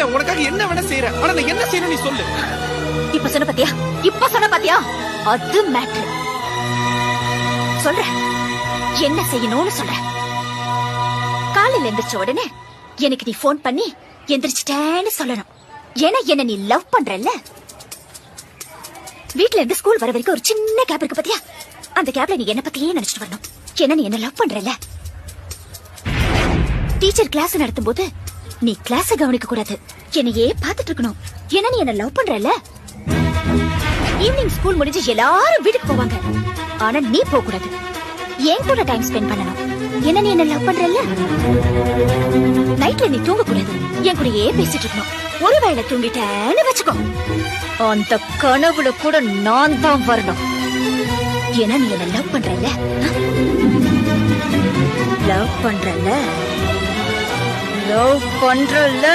செய்யறேன், உனக்காக என்ன வேணா செய்யறேன். ஆனா நான் என்ன செய்யணும் நீ சொல்லு. இப்ப சொன்ன பாத்தியா அது மேட்ரு. சொல்ற என்ன செய்யணும்னு சொல்ற. காலையில எந்திரிச்ச உடனே எனக்கு நீ போன் பண்ணி எந்திரிச்சிட்டேன்னு சொல்லணும். ஏன்னா என்ன நீ லவ் பண்றல்ல. வீட்ல இருந்து ஸ்கூல் வர வரைக்கும் ஒரு சின்ன கேப் இருக்கு பாத்தியா, அந்த கேப்ல நீ என்ன பத்தியே நினைச்சிட்டு வரணும். ஏன்னா நீ என்ன லவ் பண்றல்ல. டீச்சர் கிளாஸ் நடத்தும் போது நீ கிளாஸ கவனிக்க கூடாது, என்னையே பாத்துட்டு இருக்கணும். ஏன்னா நீ என்ன லவ் பண்றல்ல. ஈவினிங் ஸ்கூல் முடிஞ்சு எல்லாரும் வீட்டுக்கு போவாங்க, ஆனா நீ போக கூடாது, என் கூட டைம் ஸ்பெண்ட் பண்ணணும். ஏன்னா நீ என்ன லவ் பண்றல்ல. நைட்ல நீ தூங்க கூடாது, என் கூடயே பேசிட்டு இருக்கணும். ஒருவேளை தூங்கிட்டேன்னு வச்சுக்கோ, அந்த கனவுல கூட நான் தான் வரணும். ஏன்னா நீ என்ன லவ் பண்றல்ல. லவ் பண்றல்ல.